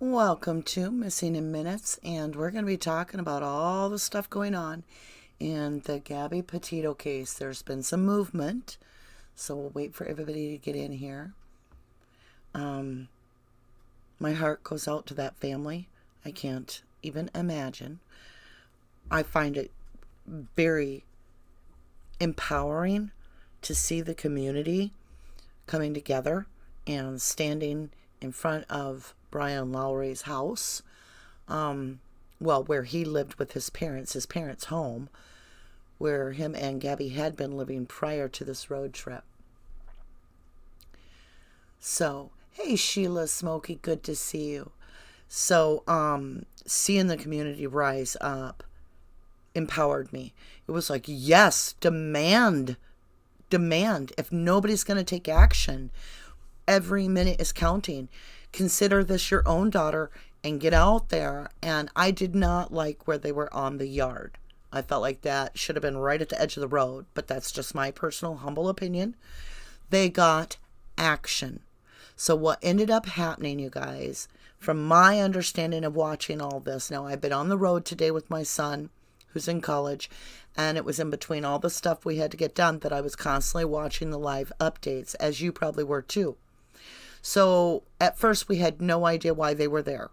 Welcome to Missing in Minutes, and we're going to be talking about all the stuff going on in the Gabby Petito case. There's been some movement, so we'll wait for everybody to get in here. My heart goes out to that family. I can't even imagine. I find it very empowering to see the community coming together and standing in front of Brian Lowry's house, where he lived with his parents' home, where him and Gabby had been living prior to this road trip. So, hey Sheila Smokey, good to see you. So, seeing the community rise up empowered me. It was like, yes, demand. If nobody's going to take action, every minute is counting. Consider this your own daughter and get out there. And I did not like where they were on the yard. I felt like that should have been right at the edge of the road, but that's just my personal humble opinion. They got action. So what ended up happening, you guys, from my understanding of watching all this, now I've been on the road today with my son who's in college, and it was in between all the stuff we had to get done that I was constantly watching the live updates, as you probably were too. So at first we had no idea why they were there.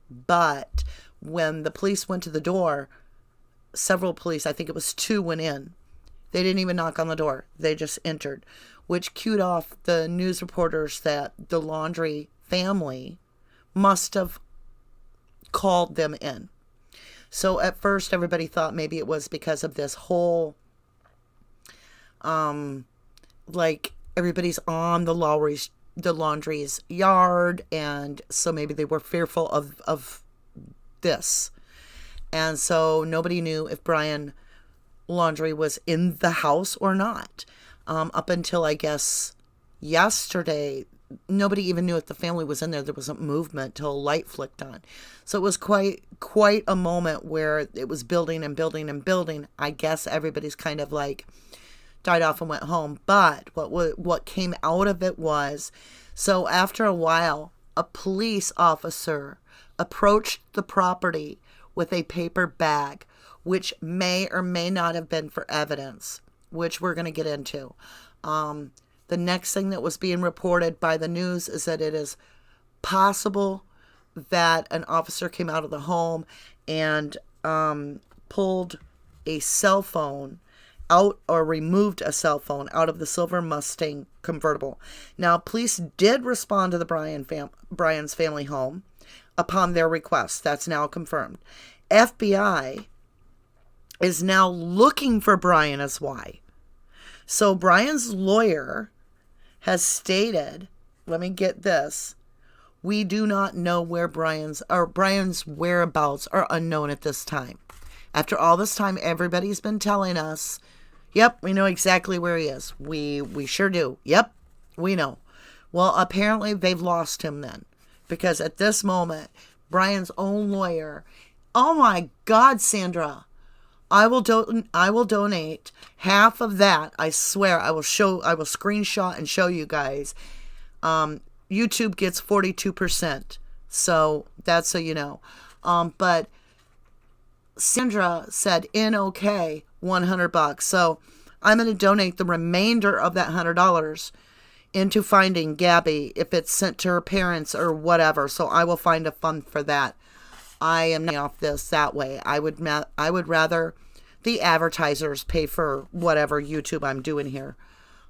But when the police went to the door, several police, I think it was 2, went in. They didn't even knock on the door. They just entered, which cued off the news reporters that the Laundrie family must have called them in. So at first everybody thought maybe it was because of this whole, like everybody's on the Laundrie's yard, and so maybe they were fearful of this. And so nobody knew if Brian Laundrie was in the house or not. Up until, I guess, yesterday, nobody even knew if the family was in there. There wasn't movement till a light flicked on. So it was quite a moment where it was building and building and building. I guess everybody's kind of like died off and went home. But what came out of it was, so after a while, a police officer approached the property with a paper bag, which may or may not have been for evidence, which we're going to get into. The next thing that was being reported by the news is that it is possible that an officer came out of the home and pulled a cell phone out, or removed a cell phone out of the silver Mustang convertible. Now, police did respond to the Brian's family home upon their request. That's now confirmed. FBI is now looking for Brian as why. So Brian's lawyer has stated, let me get this, we do not know where Brian's whereabouts are unknown at this time. After all this time, everybody's been telling us, yep, we know exactly where he is. We sure do. Yep, we know. Well, apparently they've lost him then, because at this moment, Brian's own lawyer, oh my God, Sandra, I will donate half of that. I swear, I will screenshot and show you guys. YouTube gets 42%. So that's so you know. But Sandra said in okay, $100. So I'm going to donate the remainder of that $100 into finding Gabby, if it's sent to her parents or whatever. So I will find a fund for that. I am not off this that way. I would rather the advertisers pay for whatever YouTube I'm doing here.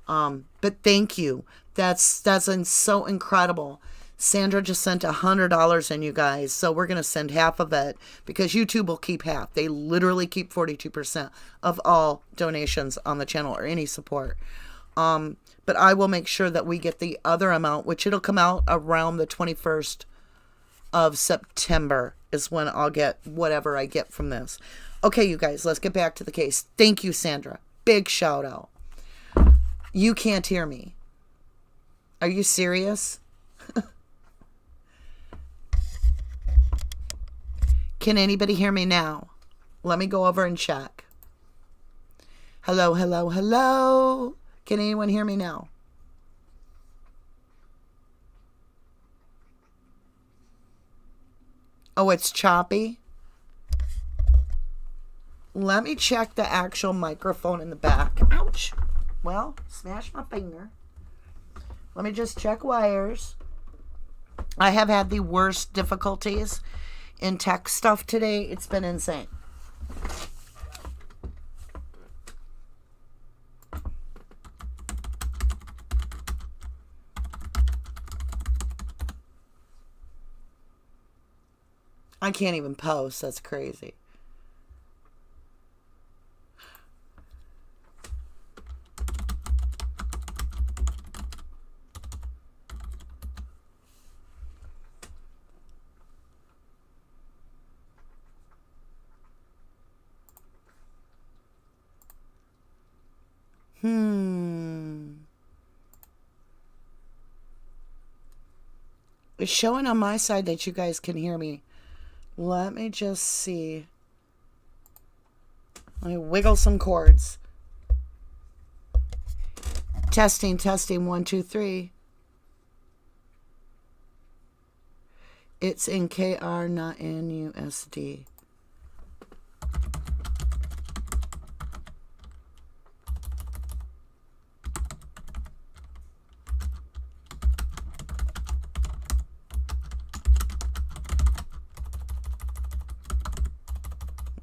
But thank you. That's so incredible. Sandra just sent $100 in, you guys. So we're going to send half of it because YouTube will keep half. They literally keep 42% of all donations on the channel or any support. But I will make sure that we get the other amount, which it'll come out around the 21st of September is when I'll get whatever I get from this. Okay, you guys, let's get back to the case. Thank you, Sandra. Big shout out. You can't hear me. Are you serious? Can anybody hear me now? Let me go over and check. Hello, hello, hello. Can anyone hear me now? Oh, it's choppy. Let me check the actual microphone in the back. Ouch. Well, smashed my finger. Let me just check wires. I have had the worst difficulties in tech stuff today. It's been insane. I can't even post. That's crazy. It's showing on my side that you guys can hear me. Let me just see. Let me wiggle some cords. Testing, 1, 2, 3. It's in KR, not in USD.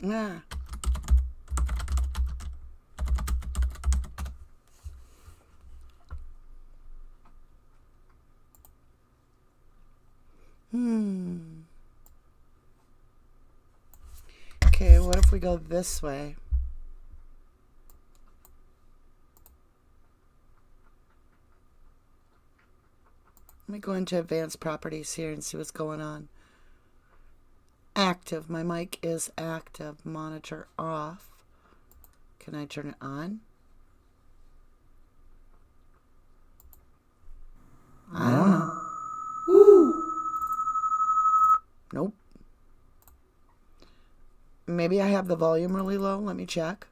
Yeah. Okay, what if we go this way? Let me go into advanced properties here and see what's going on. Active. My mic is active. Monitor off. Can I turn it on? I don't know. Woo! Nope. Maybe I have the volume really low. Let me check.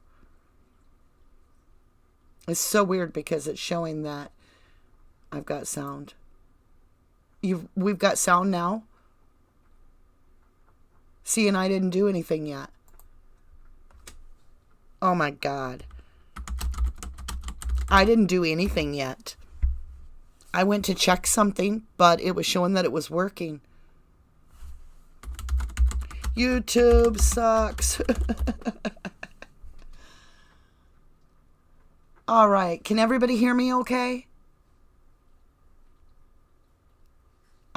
It's so weird because it's showing that I've got sound. We've got sound now. See, and I didn't do anything yet. Oh my God. I didn't do anything yet. I went to check something, but it was showing that it was working. YouTube sucks. All right. Can everybody hear me okay?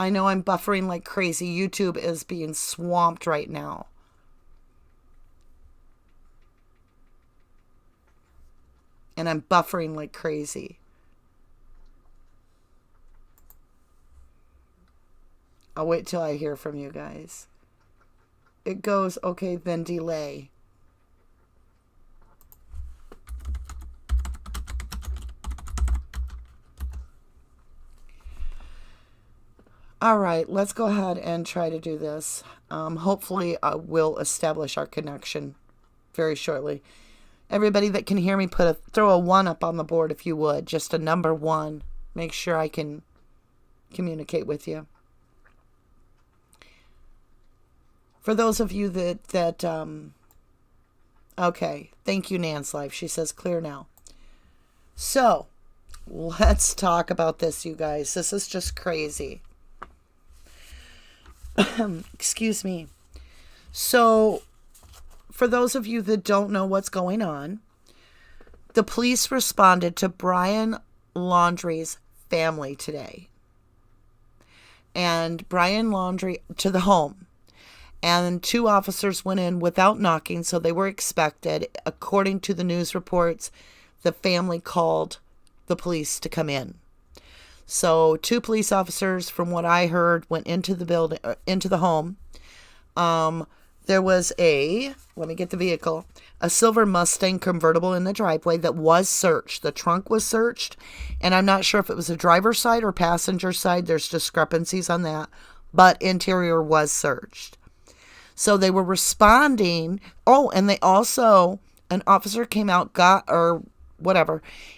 I know I'm buffering like crazy. YouTube is being swamped right now. And I'm buffering like crazy. I'll wait till I hear from you guys. It goes, okay, then delay. All right, let's go ahead and try to do this. Hopefully, we'll establish our connection very shortly. Everybody that can hear me, throw a 1 up on the board if you would. Just a number 1. Make sure I can communicate with you. For those of you that okay, thank you, Nan's Life. She says clear now. So, let's talk about this, you guys. This is just crazy. Excuse me. So, for those of you that don't know what's going on, the police responded to Brian Laundrie's family today. And Brian Laundrie to the home. And 2 officers went in without knocking, so they were expected. According to the news reports, the family called the police to come in. So 2 police officers, from what I heard, went into the building, into the home. There was let me get the vehicle, a silver Mustang convertible in the driveway that was searched. The trunk was searched, and I'm not sure if it was the driver's side or passenger side. There's discrepancies on that, but interior was searched. So they were responding. Oh, and they also, an officer came out,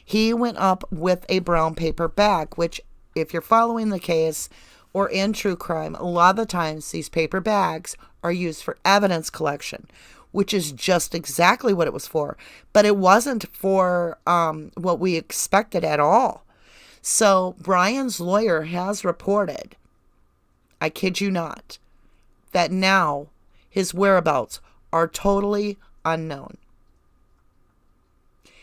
he went up with a brown paper bag, which, if you're following the case, or in true crime, a lot of the times these paper bags are used for evidence collection, which is just exactly what it was for. But it wasn't for what we expected at all. So Brian's lawyer has reported, I kid you not, that now his whereabouts are totally unknown.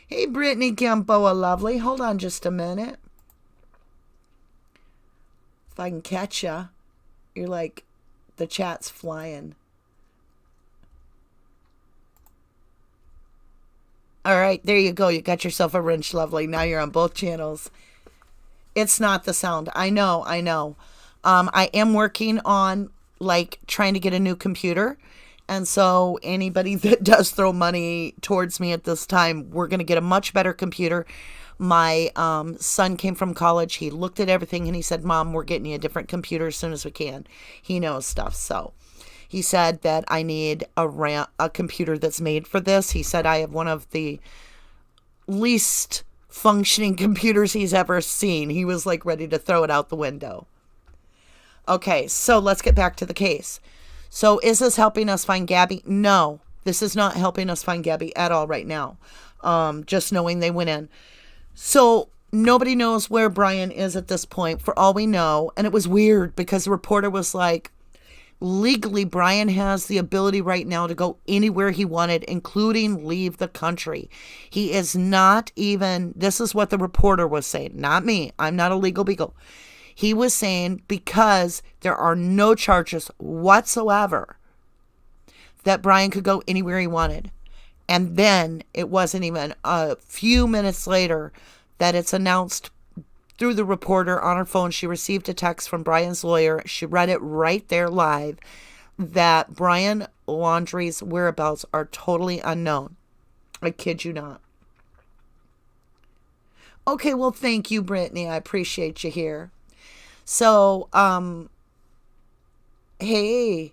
Hey, Brittany Gamboa, lovely. Hold on just a minute. If I can catch ya. You're like, the chat's flying. All right, there you go. You got yourself a wrench, lovely. Now you're on both channels. It's not the sound. I know. I am working on, like, trying to get a new computer. And so anybody that does throw money towards me at this time, we're going to get a much better computer. My son came from college. He looked at everything and he said, Mom, we're getting you a different computer as soon as we can. He knows stuff. So he said that I need a computer that's made for this. He said I have one of the least functioning computers he's ever seen. He was like ready to throw it out the window. Okay, so let's get back to the case. So is this helping us find Gabby? No, this is not helping us find Gabby at all right now. Just knowing they went in. So nobody knows where Brian is at this point, for all we know. And it was weird because the reporter was like, legally, Brian has the ability right now to go anywhere he wanted, including leave the country. He is not even, this is what the reporter was saying, not me. I'm not a legal beagle. He was saying because there are no charges whatsoever that Brian could go anywhere he wanted. And then it wasn't even a few minutes later that it's announced through the reporter on her phone. She received a text from Brian's lawyer. She read it right there live that Brian Laundrie's whereabouts are totally unknown. I kid you not. Okay, well, thank you, Brittany. I appreciate you here. So, hey,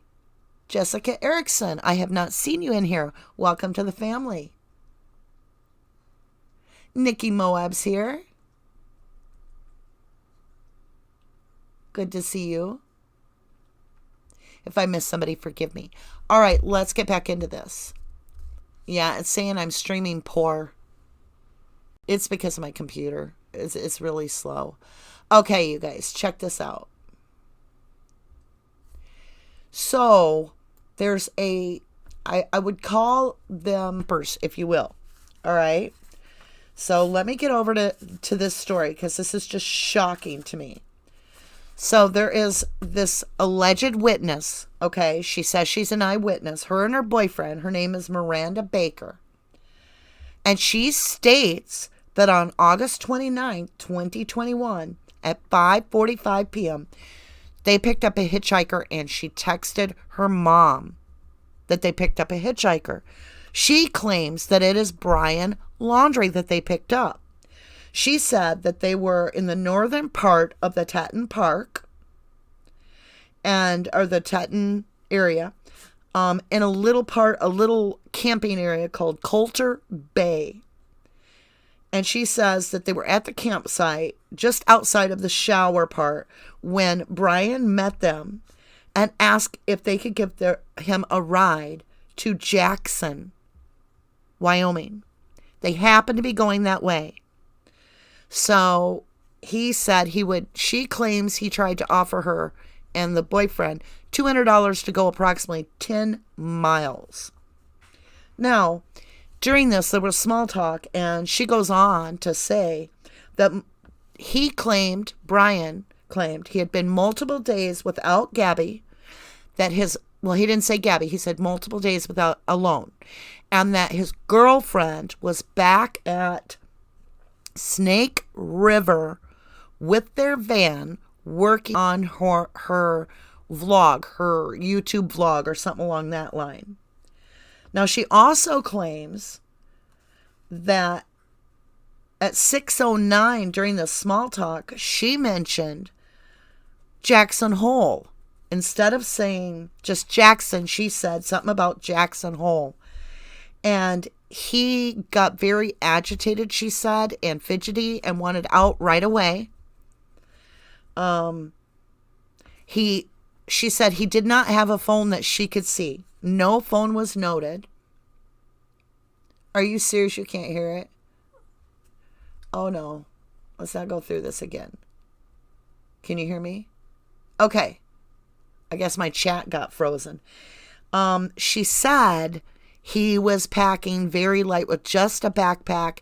Jessica Erickson, I have not seen you in here. Welcome to the family. Nikki Moab's here. Good to see you. If I miss somebody, forgive me. All right, let's get back into this. Yeah, it's saying I'm streaming poor. It's because of my computer. It's really slow. Okay, you guys, check this out. So, there's I would call them first, if you will. All right? So, let me get over to this story, because this is just shocking to me. So, there is this alleged witness, okay? She says she's an eyewitness. Her and her boyfriend, her name is Miranda Baker. And she states that on August 29, 2021, at 5:45 p.m., they picked up a hitchhiker, and she texted her mom that they picked up a hitchhiker. She claims that it is Brian Laundrie that they picked up. She said that they were in the northern part of the Teton Park, or the Teton area, in a little camping area called Coulter Bay. And she says that they were at the campsite just outside of the shower part when Brian met them and asked if they could give him a ride to Jackson, Wyoming. They happened to be going that way. So he said she claims he tried to offer her and the boyfriend $200 to go approximately 10 miles. Now, during this, there was small talk, and she goes on to say that Brian claimed he had been multiple days without Gabby, he didn't say Gabby, he said multiple days alone, and that his girlfriend was back at Snake River with their van working on her vlog, her YouTube vlog, or something along that line. Now, she also claims that at 6:09 during the small talk, she mentioned Jackson Hole. Instead of saying just Jackson, she said something about Jackson Hole. And he got very agitated, she said, and fidgety and wanted out right away. She said he did not have a phone that she could see. No phone was noted. Are you serious? You can't hear it? Oh no. Let's not go through this again. Can you hear me? Okay. I guess my chat got frozen. She said he was packing very light with just a backpack.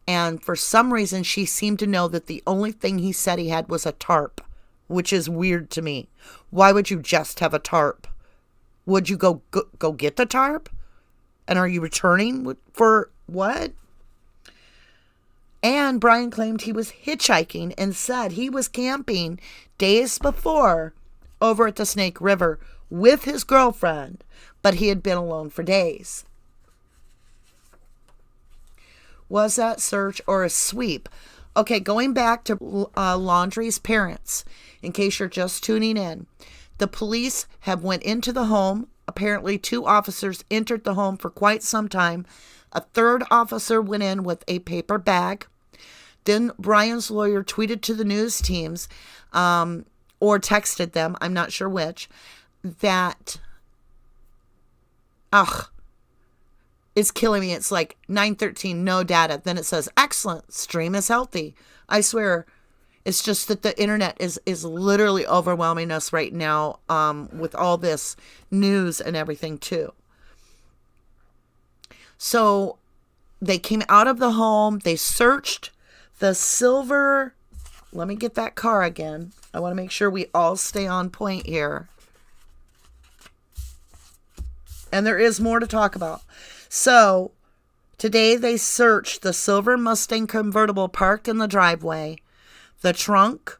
And for some reason, she seemed to know that the only thing he said he had was a tarp, which is weird to me. Why would you just have a tarp? Would you go get the tarp? And are you returning for what? And Brian claimed he was hitchhiking and said he was camping days before over at the Snake River with his girlfriend, but he had been alone for days. Was that search or a sweep? Okay, going back to Laundrie's parents, in case you're just tuning in, the police have went into the home. Apparently, 2 officers entered the home for quite some time. A 3rd officer went in with a paper bag. Then Brian's lawyer tweeted to the news teams, or texted them, I'm not sure which, that, it's killing me. It's like 9:13, no data. Then it says, excellent, stream is healthy. I swear, it's just that the internet is literally overwhelming us right now with all this news and everything too. So they came out of the home. They searched the silver. Let me get that car again. I want to make sure we all stay on point here. And there is more to talk about. So today they searched the silver Mustang convertible parked in the driveway, the trunk,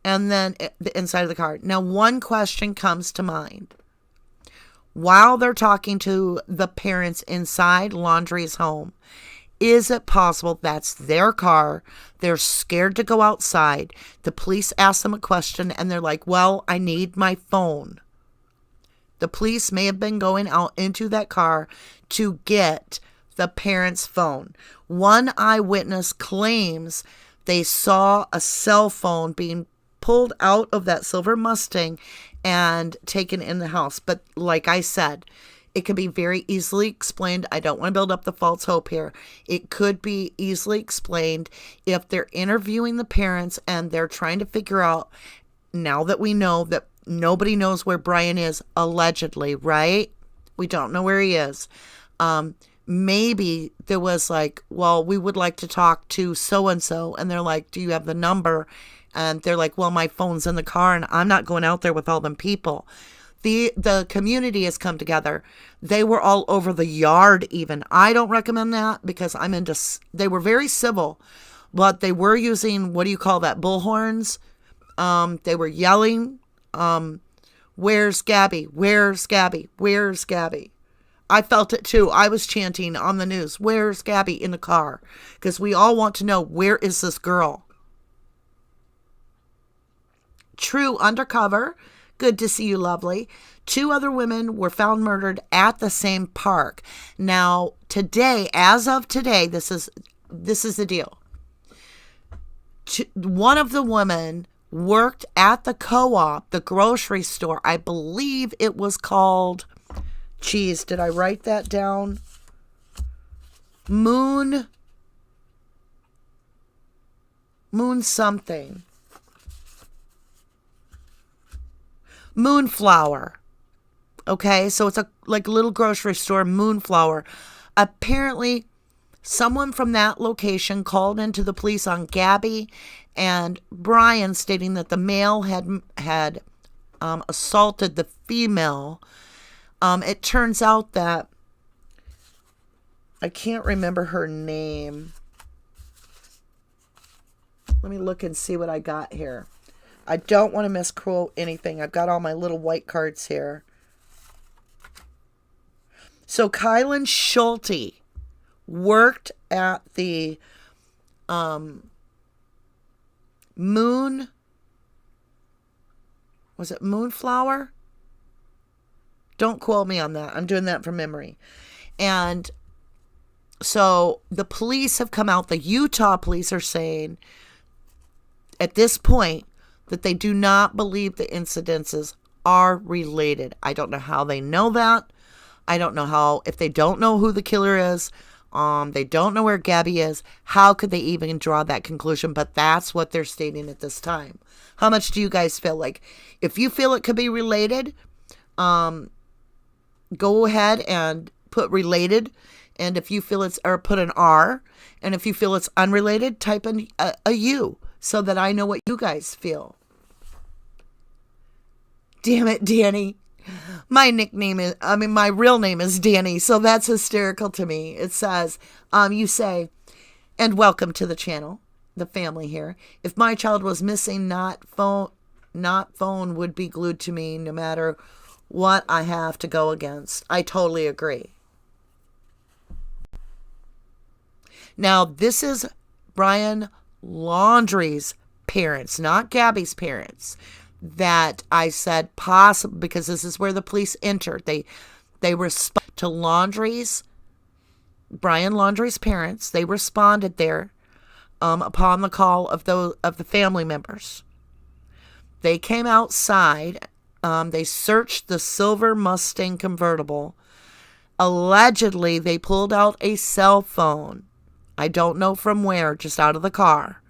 and then the inside of the car. Now, one question comes to mind. While they're talking to the parents inside Laundrie's home, is it possible that's their car? They're scared to go outside. The police ask them a question and they're like, well, I need my phone. The police may have been going out into that car to get the parents' phone. One eyewitness claims they saw a cell phone being pulled out of that silver Mustang and taken in the house. But like I said, it can be very easily explained. I don't want to build up the false hope here. It could be easily explained if they're interviewing the parents and they're trying to figure out, now that we know that nobody knows where Brian is, allegedly, right? We don't know where he is. Maybe there was like, well, we would like to talk to so-and-so. And they're like, do you have the number? And they're like, well, my phone's in the car and I'm not going out there with all them people. The community has come together. They were all over the yard even. I don't recommend that because they were very civil, but they were using, what do you call that, bullhorns? They were yelling, where's Gabby? Where's Gabby? Where's Gabby? I felt it too. I was chanting on the news, where's Gabby, in the car? Because we all want to know, where is this girl? True undercover. Good to see you, lovely. 2 other women were found murdered at the same park. Now, today, as of today, this is the deal. One of the women worked at the co-op, the grocery store. I believe it was called, geez, did I write that down? Moon something. Moonflower. Okay, so it's a little grocery store, Moonflower. Apparently, someone from that location called into the police on Gabby and Brian, stating that the male had assaulted the female. It turns out that I can't remember her name. Let me look and see what I got here. I don't want to misquote anything. I've got all my little white cards here. So Kylan Schulte worked at the was it Moonflower? Don't quote me on that. I'm doing that from memory. And so the police have come out. The Utah police are saying at this point that they do not believe the incidences are related. I don't know how they know that. I don't know how, if they don't know who the killer is, they don't know where Gabby is, how could they even draw that conclusion? But that's what they're stating at this time. How much do you guys feel like? If you feel it could be related, go ahead and put related. And if you feel it's, or put an R. And if you feel it's unrelated, type in a U so that I know what you guys feel. Damn it, Danny. My real name is Danny, so that's hysterical to me. It says, you say, and welcome to the channel, the family here. If my child was missing, not phone would be glued to me no matter what I have to go against. I totally agree. Now, this is Brian Laundrie's parents, not Gabby's parents, that I said possible, because this is where the police entered. They responded to Brian Laundrie's parents. They responded there upon the call of the family members. They came outside. They searched the silver Mustang convertible. Allegedly, they pulled out a cell phone. I don't know from where, just out of the car.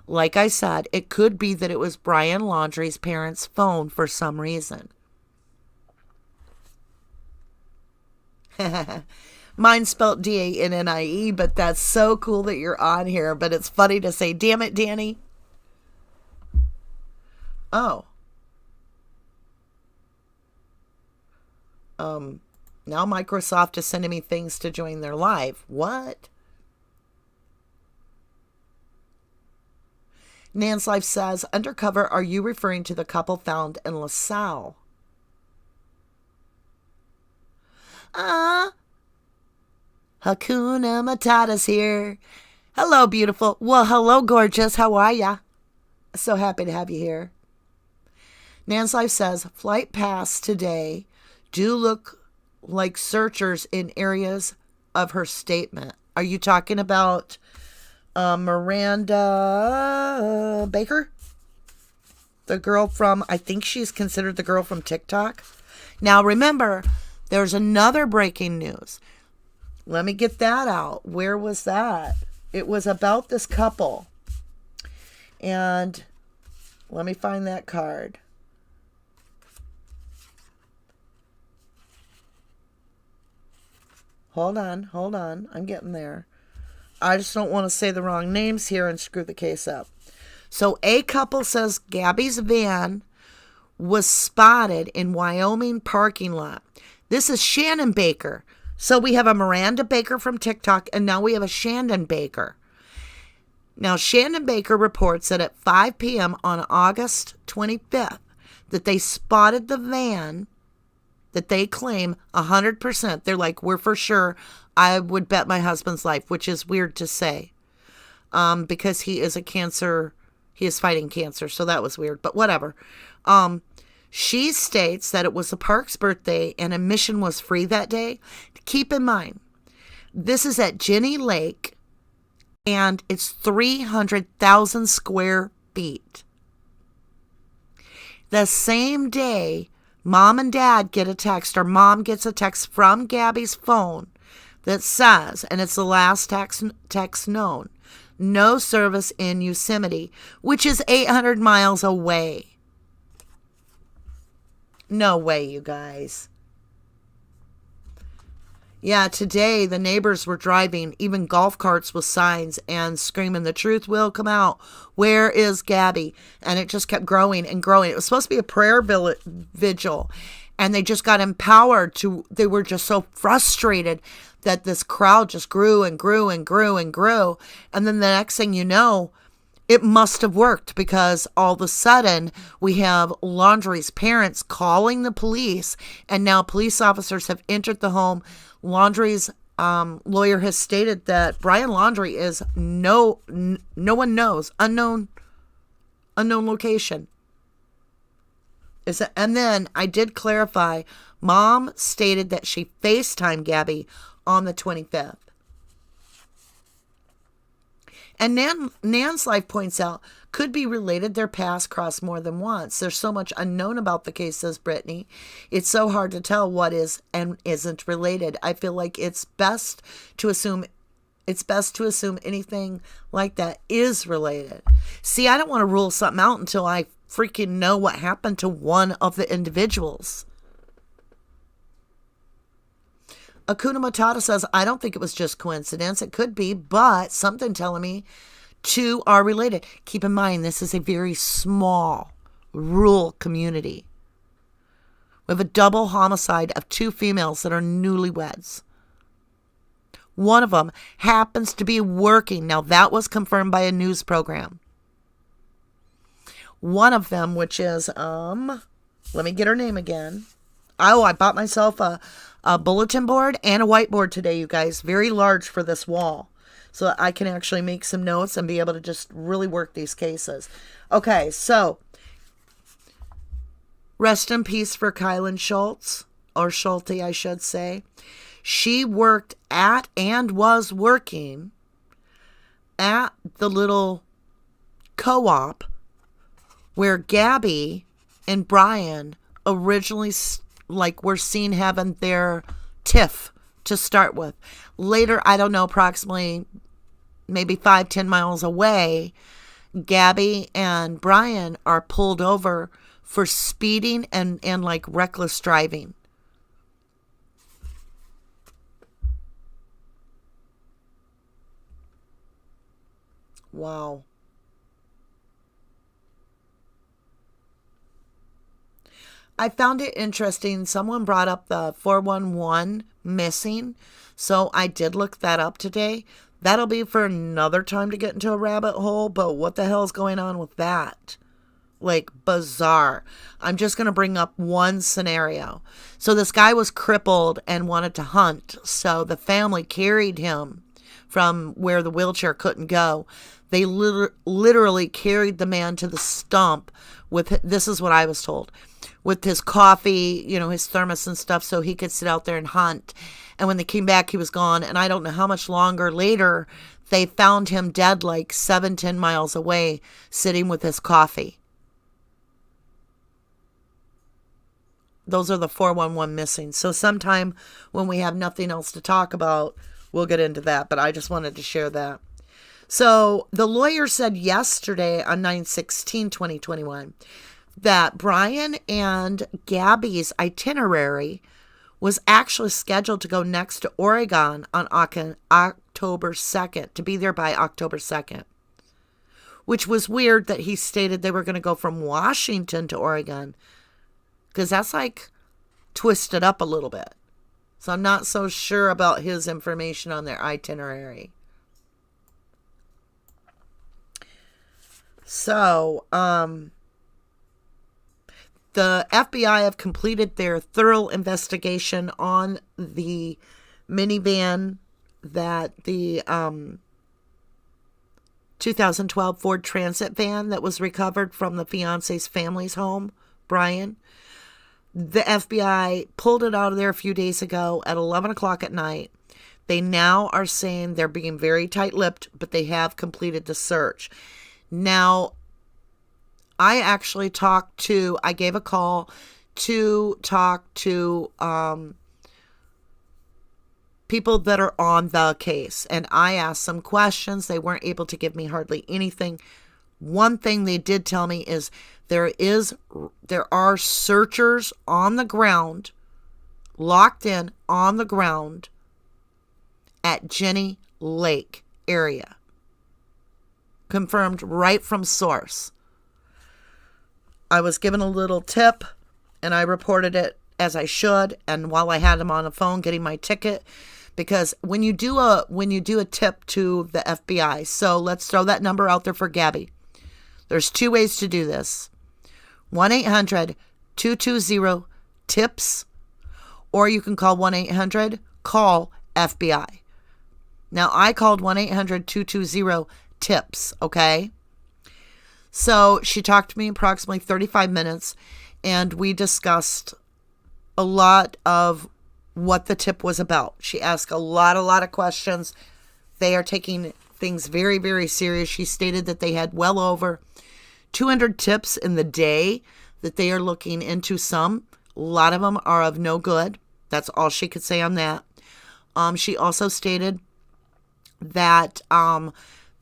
Like I said, it could be that it was Brian Laundrie's parents' phone for some reason. Mine spelled D-A-N-N-I-E, but that's so cool that you're on here. But it's funny to say, damn it, Danny. Oh. Now Microsoft is sending me things to join their live. What? Nan's Life says, undercover, are you referring to the couple found in LaSalle? Hakuna Matata's here. Hello, beautiful. Well, hello, gorgeous. How are ya? So happy to have you here. Nan's Life says, flight paths today do look like searchers in areas of her statement. Are you talking about Miranda Baker? The girl from, I think she's considered the girl from TikTok. Now, remember, there's another breaking news. Let me get that out. Where was that? It was about this couple. And let me find that card. Hold on. I'm getting there. I just don't want to say the wrong names here and screw the case up. So a couple says Gabby's van was spotted in Wyoming parking lot. This is Shannon Baker. So we have a Miranda Baker from TikTok, and now we have a Shannon Baker. Now, Shannon Baker reports that at 5 p.m. on August 25th, that they spotted the van that they claim 100%. They're like, we're for sure. I would bet my husband's life, which is weird to say, because he is fighting cancer. So that was weird, but whatever. She states that it was the park's birthday and admission was free that day. Keep in mind, this is at Jenny Lake and it's 300,000 square feet. The same day, mom and dad get a text, or mom gets a text from Gabby's phone that says, and it's the last text known, no service in Yosemite, which is 800 miles away. No way, you guys. Yeah, today the neighbors were driving even golf carts with signs and screaming, the truth will come out. Where is Gabby? And it just kept growing and growing. It was supposed to be a prayer vigil. And they just got empowered they were just so frustrated that this crowd just grew and grew and grew and grew. And then the next thing you know, it must have worked, because all of a sudden we have Laundrie's parents calling the police, and now police officers have entered the home. Laundrie's lawyer has stated that Brian Laundrie is no one knows, unknown location. And then I did clarify, mom stated that she FaceTimed Gabby on the 25th. And Nan's life points out, could be related. Their paths cross more than once. There's so much unknown about the case, says Brittany. It's so hard to tell what is and isn't related. I feel like it's best to assume anything like that is related. See, I don't want to rule something out until I freaking know what happened to one of the individuals. Akuna Matata says, I don't think it was just coincidence. It could be, but something telling me two are related. Keep in mind, this is a very small, rural community. We have a double homicide of two females that are newlyweds. One of them happens to be working. Now, that was confirmed by a news program. One of them, which is, let me get her name again. Oh, I bought myself a bulletin board and a whiteboard today, you guys. Very large for this wall. So that I can actually make some notes and be able to just really work these cases. Okay, so rest in peace for Kylan Schultz, or Schulte, I should say. She worked at and was working at the little co-op where Gabby and Brian originally were seen having their tiff to start with. Later, I don't know, approximately maybe 5-10 miles away, Gabby and Brian are pulled over for speeding and reckless driving. Wow. I found it interesting. Someone brought up the 411 missing. So I did look that up today. That'll be for another time to get into a rabbit hole. But what the hell is going on with that? Bizarre. I'm just going to bring up one scenario. So this guy was crippled and wanted to hunt. So the family carried him from where the wheelchair couldn't go. They literally carried the man to the stump with, this is what I was told, with his coffee, his thermos and stuff, so he could sit out there and hunt. And when they came back, he was gone. And I don't know how much longer later, they found him dead 7-10 miles away, sitting with his coffee. Those are the 411 missing. So sometime when we have nothing else to talk about, we'll get into that. But I just wanted to share that. So the lawyer said yesterday on 9/16/2021 that Brian and Gabby's itinerary was actually scheduled to go next to Oregon on October 2nd, to be there by October 2nd, which was weird that he stated they were going to go from Washington to Oregon, because that's twisted up a little bit. So I'm not so sure about his information on their itinerary. So, the FBI have completed their thorough investigation on the minivan that the 2012 Ford Transit van that was recovered from the fiance's family's home, Brian. The FBI pulled it out of there a few days ago at 11 o'clock at night. They now are saying they're being very tight-lipped, but they have completed the search. Now, I actually I gave a call to talk to people that are on the case, and I asked some questions. They weren't able to give me hardly anything. One thing they did tell me is there are searchers on the ground, locked in on the ground at Jenny Lake area. Confirmed right from source. I was given a little tip and I reported it as I should, and while I had him on the phone getting my ticket, because when you do a tip to the FBI, so let's throw that number out there for Gabby. There's two ways to do this. 1-800-220-TIPS, or you can call 1-800-CALL-FBI. Now, I called 1-800-220-TIPS, okay? So she talked to me approximately 35 minutes, and we discussed a lot of what the tip was about. She asked a lot of questions. They are taking things very, very serious. She stated that they had well over 200 tips in the day that they are looking into some. A lot of them are of no good. That's all she could say on that. She also stated that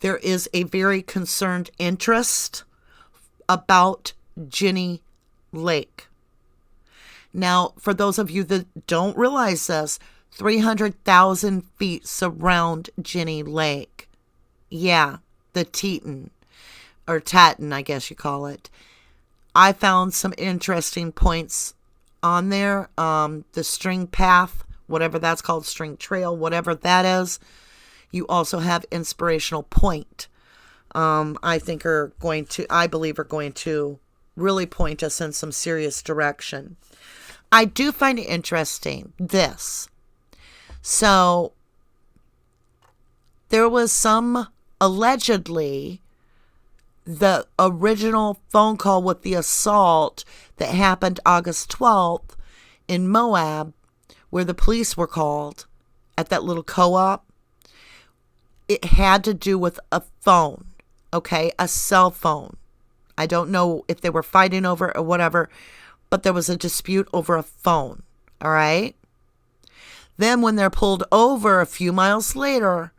there is a very concerned interest about Jenny Lake. Now, for those of you that don't realize this, 300,000 feet surround Jenny Lake. Yeah, the Teton, or Tatton, I guess you call it. I found some interesting points on there. The string path, whatever that's called, string trail, whatever that is. You also have Inspirational Point. I believe are going to really point us in some serious direction. I do find it interesting, this. So, there was some, allegedly, the original phone call with the assault that happened August 12th in Moab, where the police were called at that little co-op. It had to do with a phone, okay? A cell phone. I don't know if they were fighting over it or whatever, but there was a dispute over a phone, all right? Then when they're pulled over a few miles later,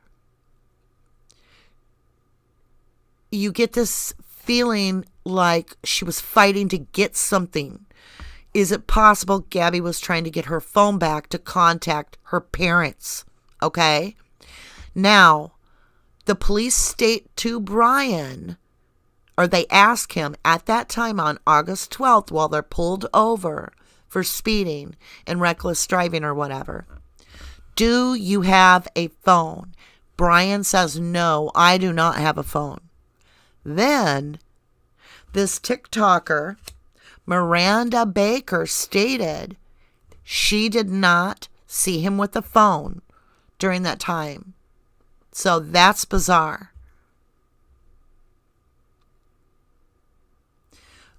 you get this feeling like she was fighting to get something. Is it possible Gabby was trying to get her phone back to contact her parents? Okay? Now, the police state to Brian, or they ask him at that time on August 12th while they're pulled over for speeding and reckless driving or whatever, do you have a phone? Brian says, no, I do not have a phone. Then, this TikToker, Miranda Baker, stated she did not see him with a phone during that time. So that's bizarre.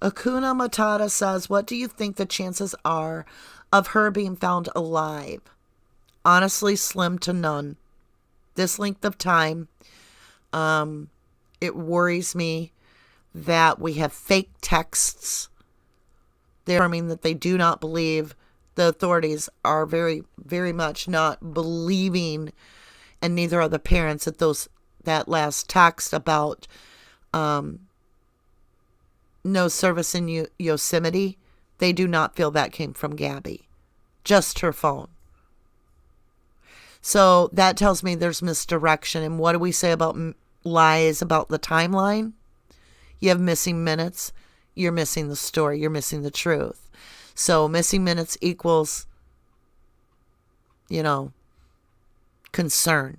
Akuna Matata says, what do you think the chances are of her being found alive? Honestly, slim to none. This length of time, it worries me that we have fake texts. They're affirming that they do not believe. The authorities are very, very much not believing, and neither are the parents, that last text about no service in Yosemite. They do not feel that came from Gabby. Just her phone. So that tells me there's misdirection. And what do we say about lies about the timeline? You have missing minutes. You're missing the story. You're missing the truth. So missing minutes equals, concern.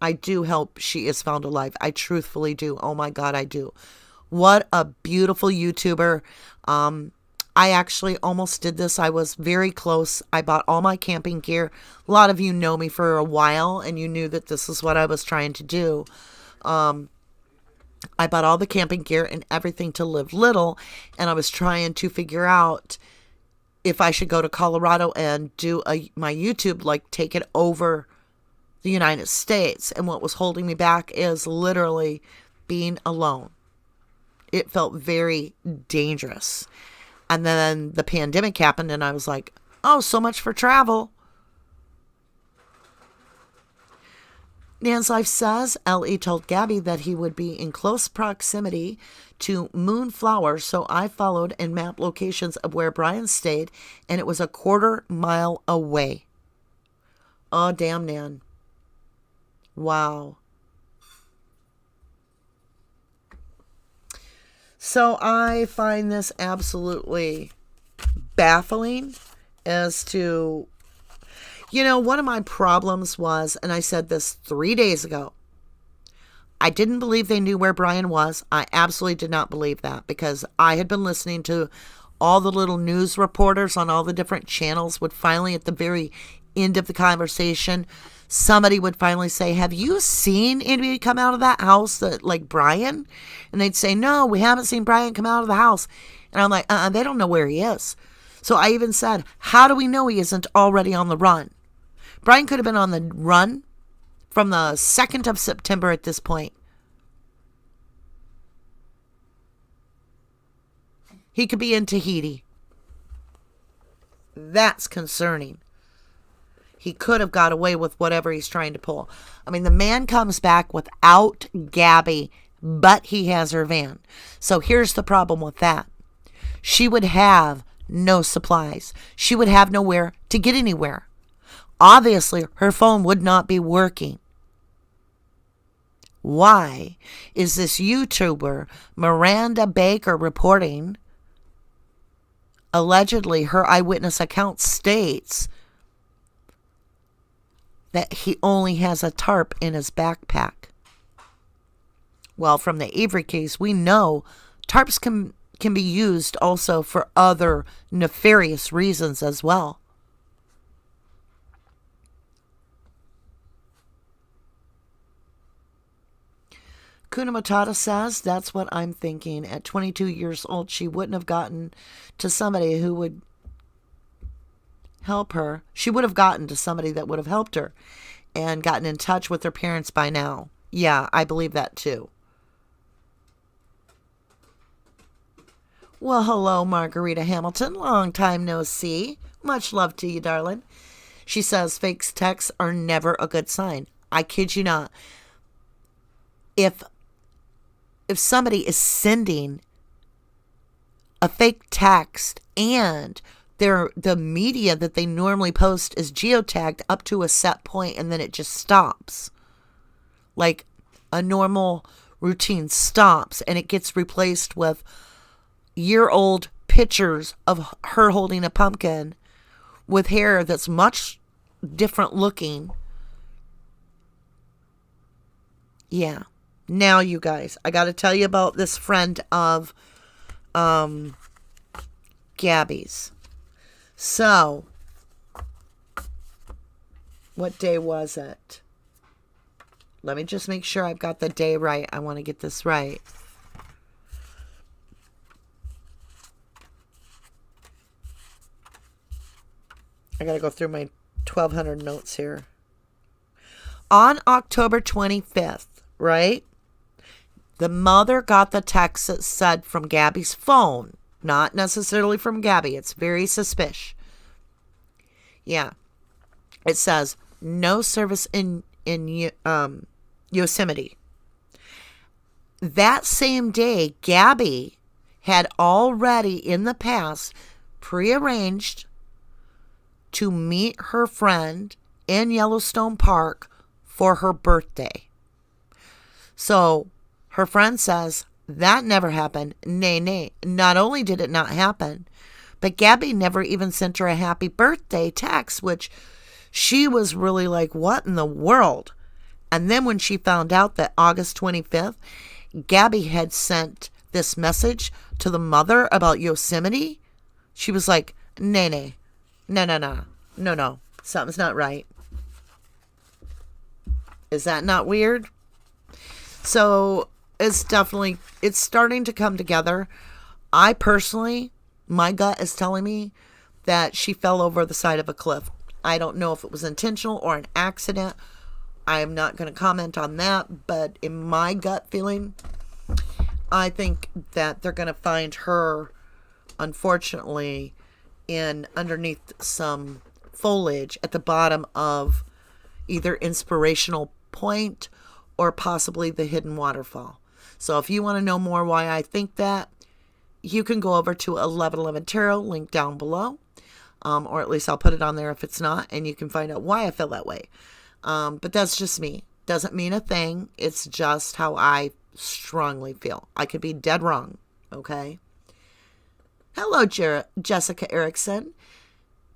I do hope she is found alive. I truthfully do. Oh my God, I do. What a beautiful YouTuber. I actually almost did this. I was very close. I bought all my camping gear. A lot of you know me for a while, and you knew that this is what I was trying to do. I bought all the camping gear and everything to live little, and I was trying to figure out if I should go to Colorado and do my YouTube, like take it over the United States. And what was holding me back is literally being alone. It felt very dangerous. And then the pandemic happened, and I was like, oh, so much for travel. Nan's Life says, L.E. told Gabby that he would be in close proximity to Moonflower, so I followed and mapped locations of where Brian stayed, and it was a 1/4 mile away. Oh, damn, Nan. Wow. So I find this absolutely baffling as to, one of my problems was, and I said this 3 days ago, I didn't believe they knew where Brian was. I absolutely did not believe that, because I had been listening to all the little news reporters on all the different channels would finally, at the very end of the conversation, somebody would finally say, have you seen anybody come out of that house like Brian? And they'd say, no, we haven't seen Brian come out of the house. And I'm like, they don't know where he is. So I even said, how do we know he isn't already on the run? Brian could have been on the run from the 2nd of September at this point. He could be in Tahiti. That's concerning. He could have got away with whatever he's trying to pull. I mean, the man comes back without Gabby, but he has her van. So here's the problem with that. She would have no supplies. She would have nowhere to get anywhere. Obviously, her phone would not be working. Why is this YouTuber, Miranda Baker, reporting? Allegedly, her eyewitness account states that he only has a tarp in his backpack. Well, from the Avery case, we know tarps can be used also for other nefarious reasons as well. Kuna Matata says, that's what I'm thinking. At 22 years old, she wouldn't have gotten to somebody who would help her. She would have gotten to somebody that would have helped her and gotten in touch with her parents by now. Yeah, I believe that too. Well, hello, Margarita Hamilton. Long time no see. Much love to you, darling. She says fake texts are never a good sign. I kid you not. If somebody is sending a fake text and the media that they normally post is geotagged up to a set point and then it just stops, like a normal routine stops, and it gets replaced with year-old pictures of her holding a pumpkin with hair that's much different looking. Yeah. Now, you guys, I got to tell you about this friend of Gabby's. So, what day was it? Let me just make sure I've got the day right. I want to get this right. I got to go through my 1,200 notes here. On October 25th, right? The mother got the text that said from Gabby's phone. Not necessarily from Gabby. It's very suspicious. Yeah. It says, no service in Yosemite. That same day, Gabby had already in the past prearranged to meet her friend in Yellowstone Park for her birthday. So her friend says, that never happened. Nay. Not only did it not happen, but Gabby never even sent her a happy birthday text, which she was really like, what in the world? And then when she found out that August 25th, Gabby had sent this message to the mother about Yosemite, she was like, nay. No. Something's not right. Is that not weird? So it's starting to come together. I personally, my gut is telling me that she fell over the side of a cliff. I don't know if it was intentional or an accident. I am not going to comment on that, but in my gut feeling, I think that they're going to find her, unfortunately, underneath some foliage at the bottom of either Inspirational Point or possibly the Hidden Waterfall. So if you want to know more why I think that, you can go over to 1111 Tarot, link down below. Or at least I'll put it on there if it's not, and you can find out why I feel that way. But that's just me. Doesn't mean a thing. It's just how I strongly feel. I could be dead wrong. Okay? Hello, Jessica Erickson.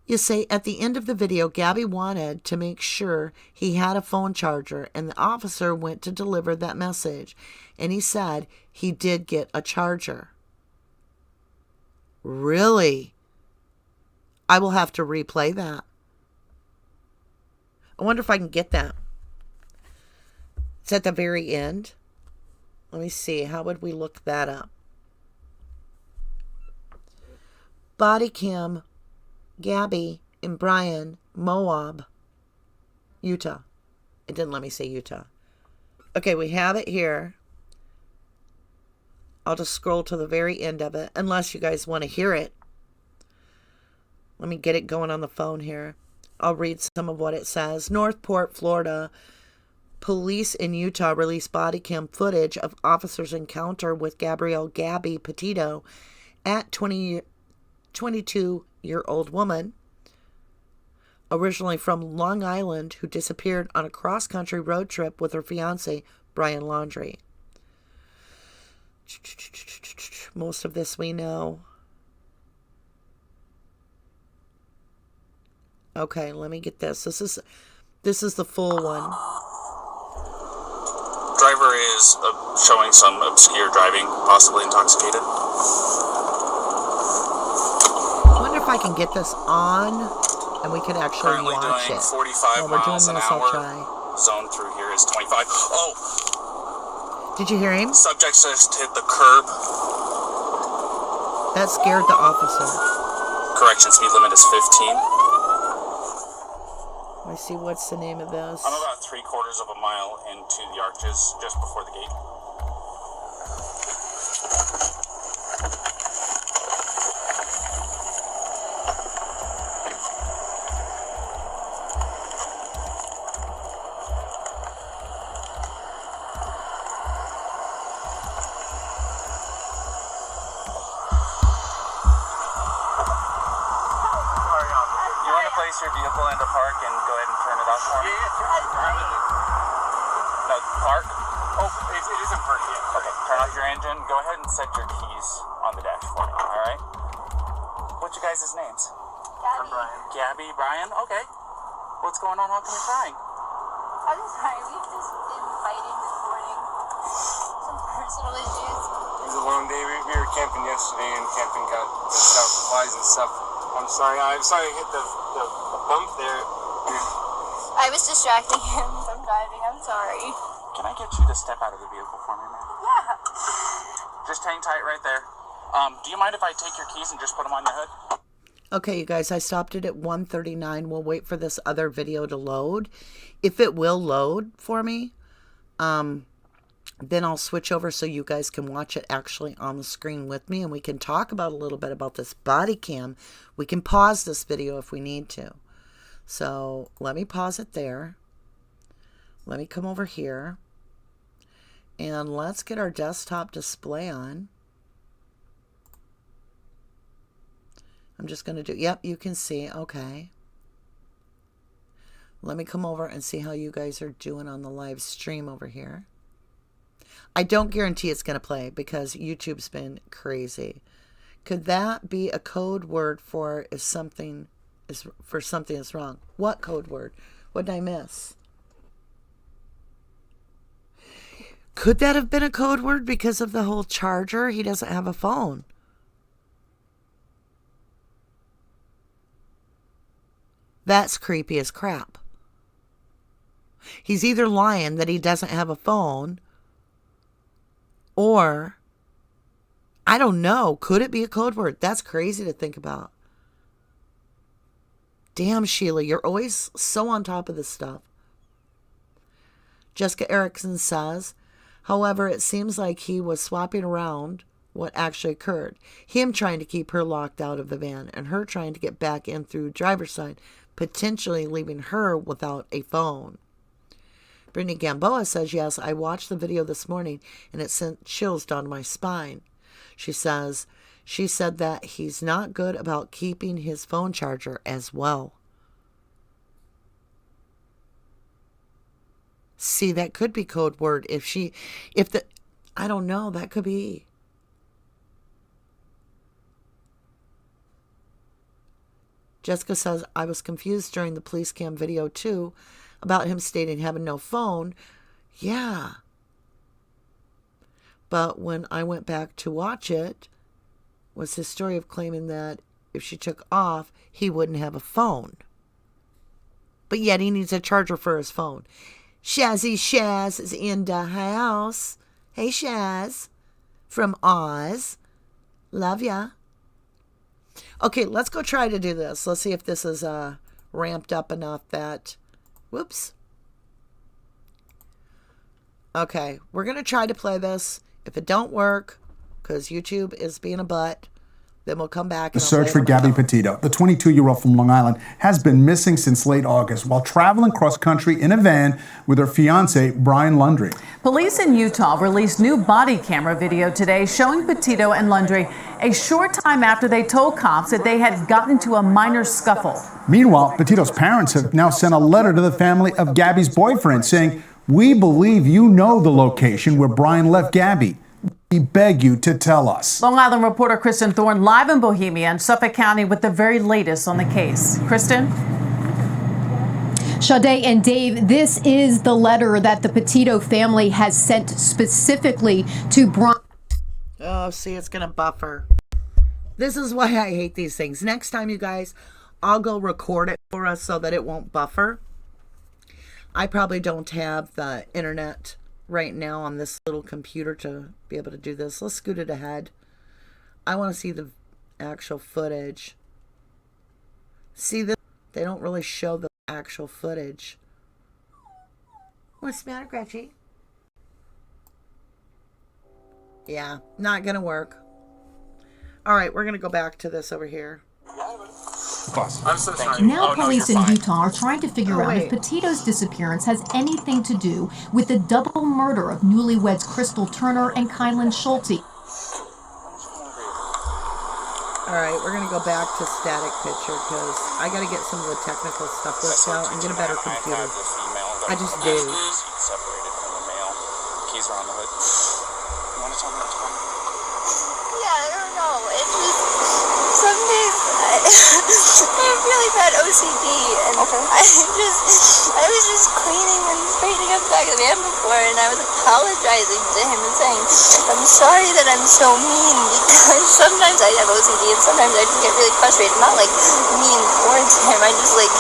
You say, at the end of the video, Gabby wanted to make sure he had a phone charger, and the officer went to deliver that message, and he said he did get a charger. Really? I will have to replay that. I wonder if I can get that. It's at the very end. Let me see. How would we look that up? Body cam, Gabby and Brian, Moab, Utah. It didn't let me say Utah. Okay, we have it here. I'll just scroll to the very end of it, unless you guys want to hear it. Let me get it going on the phone here. I'll read some of what it says. Northport, Florida. Police in Utah released body cam footage of officers' encounter with Gabby Petito at 22-year-old woman, originally from Long Island, who disappeared on a cross-country road trip with her fiancé, Brian Laundrie. Most of this we know. Okay, let me get this. This is the full one. Driver is showing some obscure driving, possibly intoxicated. I wonder if I can get this on and we could actually Currently watch doing it. 45 miles an hour. I'll try. Zone through here is 25. Oh! Did you hear him? Subject just hit the curb. That scared the officer. Correction, speed limit is 15. Let me see, what's the name of this? I'm about 3/4 of a mile into the arches, just before the gate. Your vehicle into park and go ahead and turn it off for me? No, park? Oh, it isn't park yet. Okay, turn off your engine. Go ahead and set your keys on the dash for me, alright? What's your guys' names? Gabby. Gabby, Brian? Okay. What's going on? How come you're crying? I'm sorry, we've just been fighting this morning. Some personal issues. It was a long day. We were camping yesterday and camping got flies and stuff. I'm sorry I hit the bump there. I was distracting him from driving. I'm sorry. Can I get you to step out of the vehicle for me, man? Yeah. Just hang tight right there. Do you mind if I take your keys and just put them on your hood? Okay, you guys, I stopped it at 1:39. We'll wait for this other video to load. If it will load for me, then I'll switch over so you guys can watch it actually on the screen with me, and we can talk about a little bit about this body cam. We can pause this video if we need to. So let me pause it there. Let me come over here, and let's get our desktop display on. I'm just going to do, yep, you can see, okay. Let me come over and see how you guys are doing on the live stream over here. I don't guarantee it's going to play because YouTube's been crazy. Could that be a code word for if something is wrong? What code word? What did I miss? Could that have been a code word because of the whole charger? He doesn't have a phone. That's creepy as crap. He's either lying that he doesn't have a phone, or, I don't know, could it be a code word? That's crazy to think about. Damn, Sheila, you're always so on top of this stuff. Jessica Erickson says, however, it seems like he was swapping around what actually occurred. Him trying to keep her locked out of the van and her trying to get back in through driver's side, potentially leaving her without a phone. Brittany Gamboa says, yes, I watched the video this morning and it sent chills down my spine. She said that he's not good about keeping his phone charger as well. See, that could be code word. I don't know, that could be. Jessica says, I was confused during the police cam video too about him stating having no phone. Yeah. But when I went back to watch it, was his story of claiming that if she took off, he wouldn't have a phone. But yet he needs a charger for his phone. Shazzy Shaz is in the house. Hey, Shaz. From Oz. Love ya. Okay, let's go try to do this. Let's see if this is ramped up enough that... Whoops. Okay, we're going to try to play this. If it don't work, because YouTube is being a butt, then we'll come back. The search for Gabby Petito, the 22-year-old from Long Island, has been missing since late August while traveling cross-country in a van with her fiancé, Brian Lundry. Police in Utah released new body camera video today showing Petito and Lundry a short time after they told cops that they had gotten to a minor scuffle. Meanwhile, Petito's parents have now sent a letter to the family of Gabby's boyfriend saying, "We believe you know the location where Brian left Gabby. We beg you to tell us." Long Island reporter Kristen Thorne live in Bohemia and Suffolk County with the very latest on the case. Kristen? Sade and Dave, this is the letter that the Petito family has sent specifically to Brian. Oh, see, it's going to buffer. This is why I hate these things. Next time, you guys, I'll go record it for us so that it won't buffer. I probably don't have the internet right now on this little computer to be able to do this. Let's scoot it ahead. I want to see the actual footage. See this? They don't really show the actual footage. What's the matter, Gretchen? Yeah, not gonna work. All right, we're gonna go back to this over here. Boss, I'm so sorry. Now police in Utah are trying to figure out if Petito's disappearance has anything to do with the double murder of newlyweds Crystal Turner and Kylan Schulte. All right, we're going to go back to static picture because I got to get some of the technical stuff worked out and get a better computer. I just do. Separated from the mail. Keys are on the hood. You want to tell me what's going on? Yeah, I don't know. It's just some days I have really bad OCD, and I was just cleaning and straightening up the back of the van before, and I was apologizing to him and saying, I'm sorry that I'm so mean, because sometimes I have OCD and sometimes I just get really frustrated. Not like mean towards him, I just like,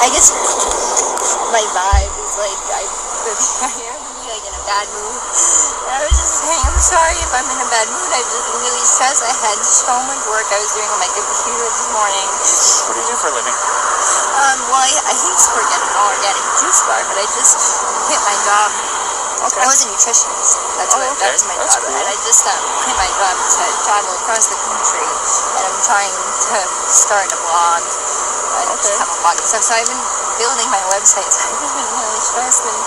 I guess my vibe is like, I am like in a bad mood. And I was just saying, I'm sorry if I'm in a bad mood. I've just been really stressed. I had so much work I was doing on my computer this morning. What do you do for a living? Well, I hate to work at an organic juice bar, but I just quit my job. Okay. I was a nutritionist. That was my job. Cool. And I just quit my job to travel across the country. And I'm trying to start a blog. To have a blog and stuff. So I've been building my website. So I've just been really stressed, and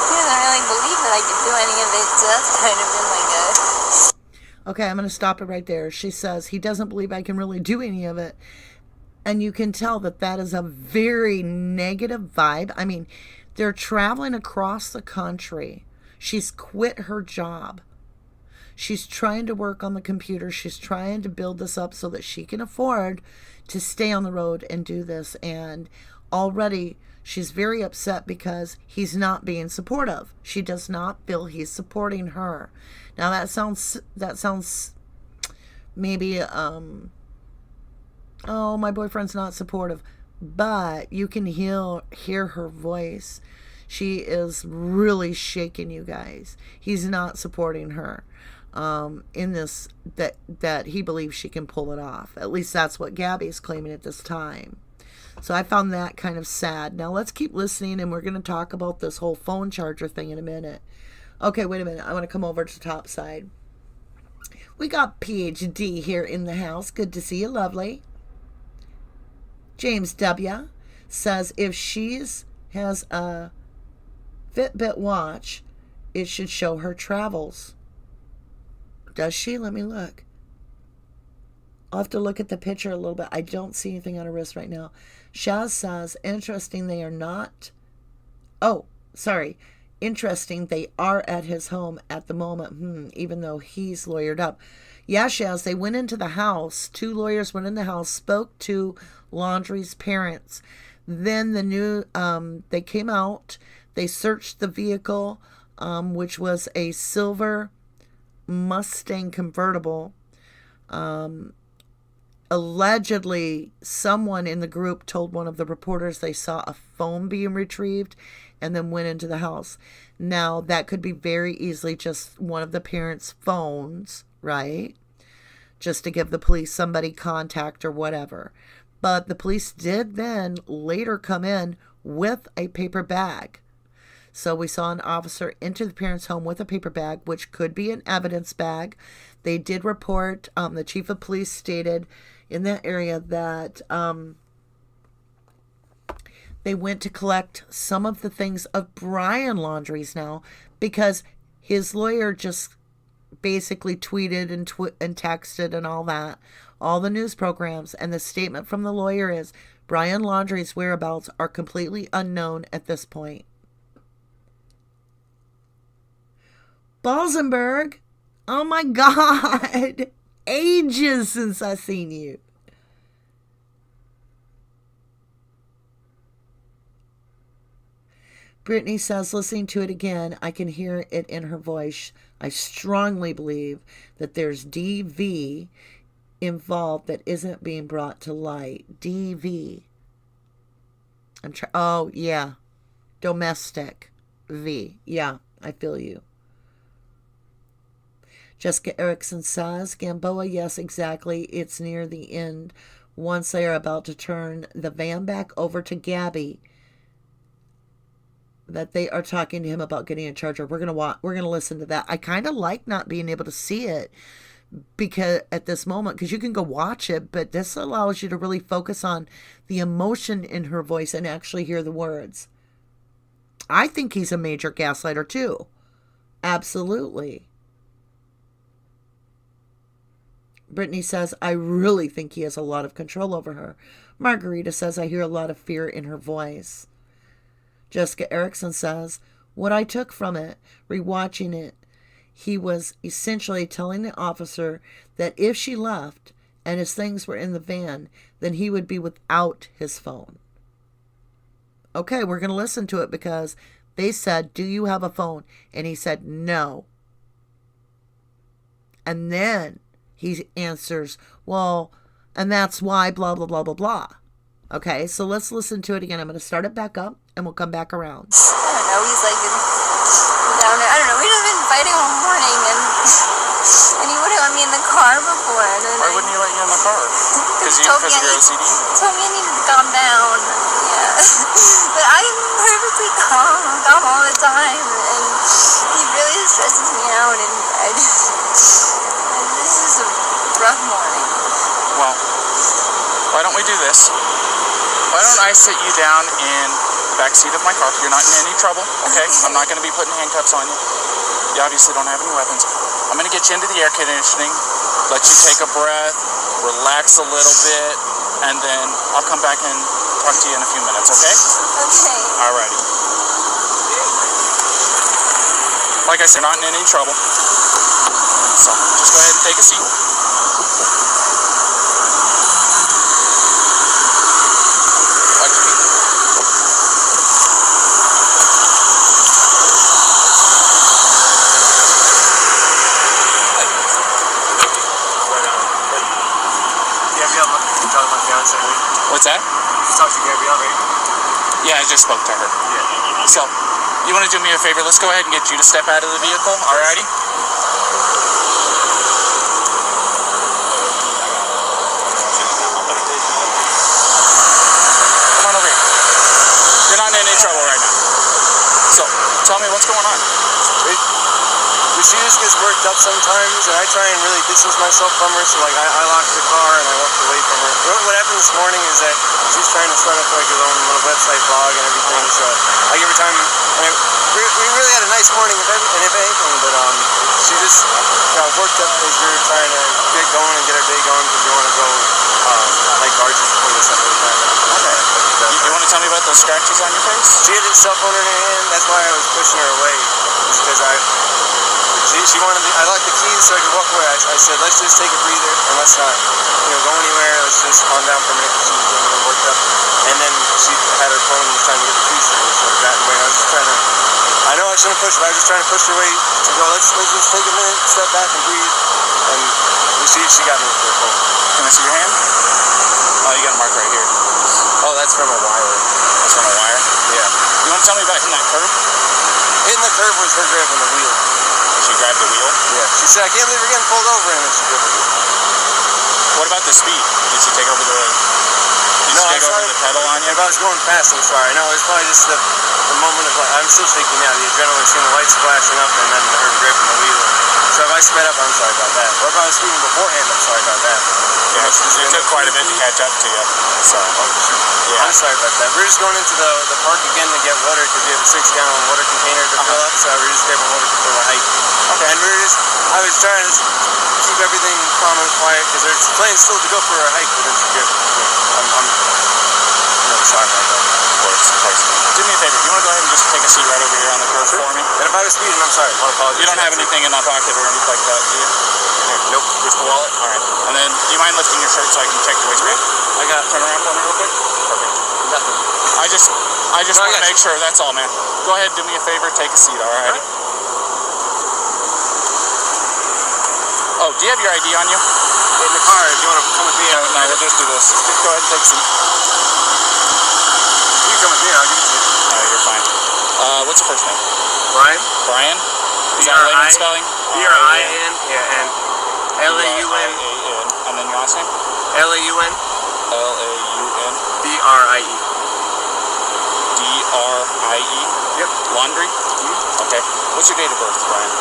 he doesn't really believe that I could do any of it. So that's kind of been like a... Okay, I'm going to stop it right there. She says he doesn't believe I can really do any of it. And you can tell that that is a very negative vibe. I mean, they're traveling across the country. She's quit her job. She's trying to work on the computer. She's trying to build this up so that she can afford to stay on the road and do this. And already she's very upset because he's not being supportive. She does not feel he's supporting her. Now that sounds maybe, oh, my boyfriend's not supportive, but you can hear her voice. She is really shaking, you guys. He's not supporting her in this, that he believes she can pull it off. At least that's what Gabby's claiming at this time. So I found that kind of sad. Now let's keep listening, and we're going to talk about this whole phone charger thing in a minute. Okay, wait a minute. I want to come over to the top side. We got PhD here in the house. Good to see you, lovely. James W. says if she has a Fitbit watch, it should show her travels. Does she? Let me look. I'll have to look at the picture a little bit. I don't see anything on her wrist right now. Shaz says, interesting, they are not... Oh, sorry. Interesting, they are at his home at the moment, even though he's lawyered up. Yeah, Shaz, they went into the house. 2 lawyers went in the house, spoke to Laundry's parents. Then they came out. They searched the vehicle, which was a silver Mustang convertible. Allegedly, someone in the group told one of the reporters they saw a phone being retrieved and then went into the house. Now, that could be very easily just one of the parents' phones, right? Just to give the police somebody contact or whatever. But the police did then later come in with a paper bag. So we saw an officer enter the parents' home with a paper bag, which could be an evidence bag. They did report, the chief of police stated in that area that they went to collect some of the things of Brian Laundrie's now, because his lawyer just basically tweeted and texted and all that, all the news programs, and the statement from the lawyer is Brian Laundrie's whereabouts are completely unknown at this point. Balsenberg, oh my God, ages since I've seen you. Brittany says, listening to it again, I can hear it in her voice. I strongly believe that there's DV involved that isn't being brought to light. DV. Oh, yeah. Domestic. V. Yeah, I feel you. Jessica Erickson says, Gamboa, yes, exactly. It's near the end. Once they are about to turn the van back over to Gabby, that they are talking to him about getting a charger. We're gonna listen to that. I kind of like not being able to see it because at this moment, because you can go watch it, but this allows you to really focus on the emotion in her voice and actually hear the words. I think he's a major gaslighter too. Absolutely. Brittany says, I really think he has a lot of control over her. Margarita says, I hear a lot of fear in her voice. Jessica Erickson says, what I took from it, rewatching it, he was essentially telling the officer that if she left and his things were in the van, then he would be without his phone. Okay, we're going to listen to it because they said, do you have a phone? And he said, no. And then he answers, well, and that's why blah, blah, blah, blah, blah. Okay, so let's listen to it again. I'm going to start it back up, and we'll come back around. I don't know, he's like down there. I don't know, we've just been fighting all morning, and he wouldn't let me in the car before. And then Why wouldn't he let you in the car? Because of your OCD? Told me I needed to calm down. Yeah. But I'm perfectly calm all the time, and he really stresses me out, and this is a rough morning. Well, why don't we do this? Why don't I sit you down in the back seat of my car? You're not in any trouble, okay? I'm not going to be putting handcuffs on you. You obviously don't have any weapons. I'm going to get you into the air conditioning, let you take a breath, relax a little bit, and then I'll come back and talk to you in a few minutes, okay? Okay. Alrighty. Like I said, not in any trouble. So, just go ahead and take a seat. What's that? You talked to Gabby already? Yeah, I just spoke to her. Yeah. So, you want to do me a favor? Let's go ahead and get you to step out of the vehicle, alrighty? Come on over here. You're not in any trouble right now. So, tell me what's going on. She just gets worked up sometimes, and I try and really distance myself from her, so like I locked the car and I walked away from her. What happened this morning is that she's trying to start up like her own little website blog and everything, so I give her time, and we really had a nice morning if anything, but she just got worked up as we were trying to get going and get our day going because we want to go like arches before the sun goes down. Okay. You want to tell me about those scratches on your face? She had her cell phone in her hand, that's why I was pushing her away, because she wanted I locked the keys so I could walk away. I said, let's just take a breather and let's not, go anywhere. Let's just calm down for a minute because she was getting a little worked up. And then she had her phone and was trying to get the keys from me, so I got in the way. I was just trying to, I know I shouldn't push, but I was just trying to push her away to go, let's just take a minute, step back and breathe. And she got me with her phone. Can I see your hand? Oh, you got a mark right here. Oh, that's from a wire. That's from a wire? Yeah. You want to tell me about hitting that curb? Hitting the curb was her grabbing the wheel. She grabbed the wheel? Yeah. She said, I can't believe we're getting pulled over, and then she grabbed the wheel. What about the speed? Did she take over the... No, I saw her pedal on you. If I was going fast, I'm sorry. No, it's probably just the moment of, like, I'm still shaking now. The adrenaline, seeing the lights flashing up, and then her gripping the wheel. So if I sped up, I'm sorry about that. Or if I was speeding beforehand, I'm sorry about that. Yeah, it took quite a bit to catch up to you. So, yeah. I'm sorry about that. We're just going into the park again to get water because we have a 6-gallon water container to fill up. So we're just grabbing water for the hike. Okay. And I was trying to keep everything calm and quiet because there's plans still to go for a hike, but it's good. I'm really sorry about that. Of course. Do me a favor. You want to go ahead and just take a seat right over here on the curb for me? And if I was speeding, I'm sorry. I apologize. You don't have anything in that pocket or anything like that, do you? Here. Nope. Just the wallet? All right. And then, do you mind lifting your shirt so I can check the waistband? Turn around for me real quick. Perfect. Nothing. I just want to make sure. That's all, man. Go ahead, do me a favor, take a seat, all right? Oh, do you have your ID on you? In the car, if you want to come with me. No, we'll just do this. Just go ahead and take a seat. You can come with me, I'll give it to you. No, you're fine. What's your first name? Brian? Brian? Is that layman spelling? B-R-I-N, yeah, and L-A-U-N. And then your last name? L-A-U-N. L-A-U-N. B-R-I-E. D-R-I-E? Yep. Laundry? Mm-hmm. Okay. What's your date of birth, Brian?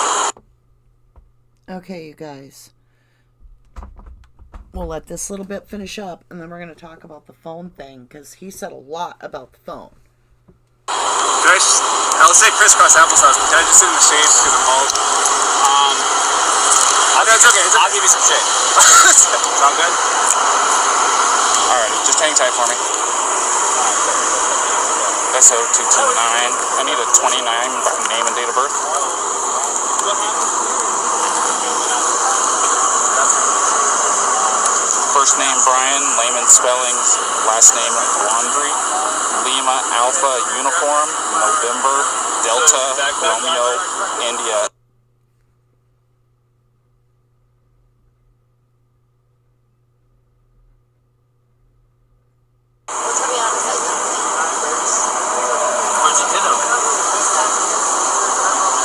Okay, you guys. We'll let this little bit finish up, and then we're going to talk about the phone thing, because he said a lot about the phone. I'll say crisscross applesauce, but can I just sit in the shade because I'm bald? It's okay. I'll give you some shade. Sound good? Alrighty, just hang tight for me. SO229. I need a 29 name and date of birth. First name Brian, layman spellings, last name Laundry, Lima Alpha Uniform, November, Delta, Romeo, India. Where'd you hit him?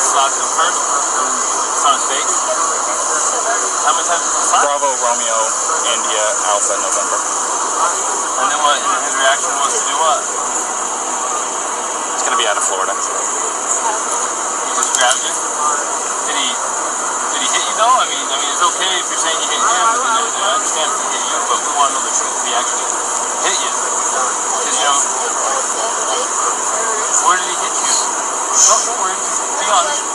Slapped him first? It's on his face? How many times did you slap? Bravo, Romeo, India, Alpha, November. And then what? And his reaction was to do what? It's going to be out of Florida. He just grabbed you? Did he hit you though? I mean, it's okay if you're saying he hit him, but then I understand if he hit you, but we want to know the truth if he actually hit you. Because, you know, where did he hit you? No, don't worry. Be honest.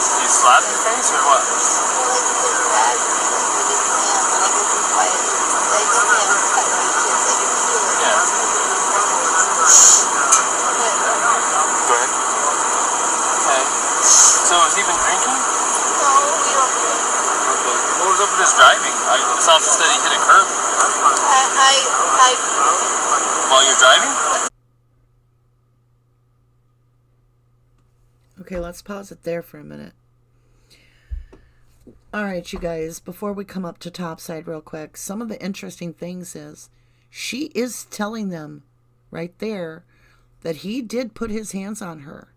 Did he slap your face or what? Yeah. Go ahead. Okay. So has he been drinking? Okay. What was up with his driving? This officer said he hit a curb. While you're driving? Okay, let's pause it there for a minute. All right, you guys, before we come up to topside real quick, some of the interesting things is she is telling them right there that he did put his hands on her.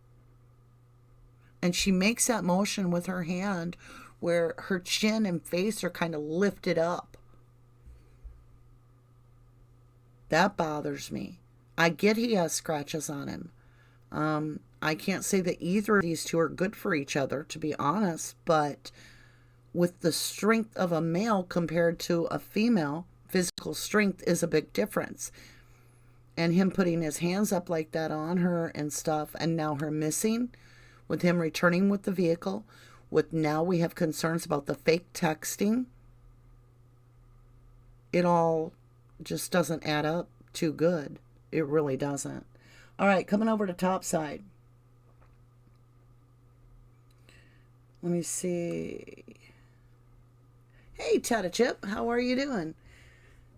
And she makes that motion with her hand where her chin and face are kind of lifted up. That bothers me. I get he has scratches on him. I can't say that either of these two are good for each other, to be honest, but with the strength of a male compared to a female, physical strength is a big difference. And him putting his hands up like that on her and stuff, and now her missing, with him returning with the vehicle, with now we have concerns about the fake texting, it all just doesn't add up too good. It really doesn't. All right, coming over to topside. Let me see. Hey, Tata Chip, how are you doing?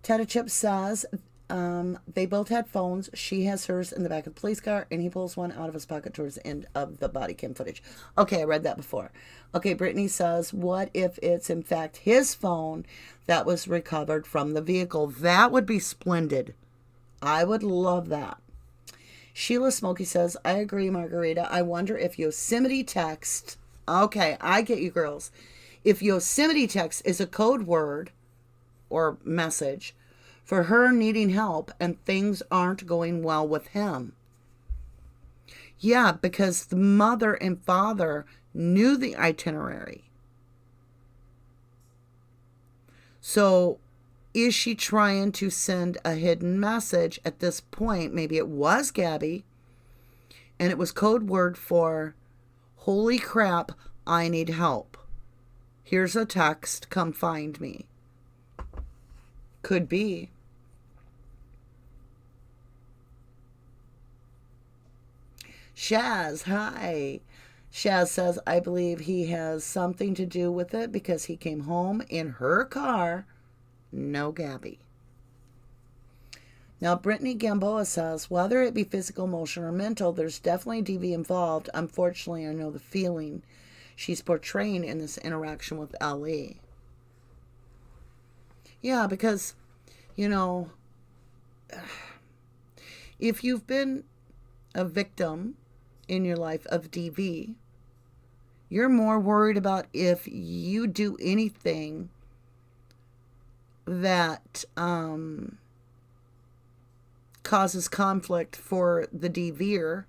Tata Chip says they both had phones. She has hers in the back of the police car, and he pulls one out of his pocket towards the end of the body cam footage. Okay, I read that before. Okay, Brittany says, what if it's in fact his phone that was recovered from the vehicle? That would be splendid. I would love that. Sheila Smokey says, I agree, Margarita. I wonder if Yosemite text Okay, I get you girls. If Yosemite text is a code word or message for her needing help and things aren't going well with him. Yeah, because the mother and father knew the itinerary. So is she trying to send a hidden message at this point? Maybe it was Gabby, and it was code word for, holy crap, I need help. Here's a text, come find me. Could be. Shaz, hi. Shaz says, I believe he has something to do with it because he came home in her car. No Gabby. Now, Brittany Gamboa says, whether it be physical, emotional, or mental, there's definitely DV involved. Unfortunately, I know the feeling she's portraying in this interaction with L.E. Yeah, because, you know, if you've been a victim in your life of DV, you're more worried about if you do anything that causes conflict for the DVer,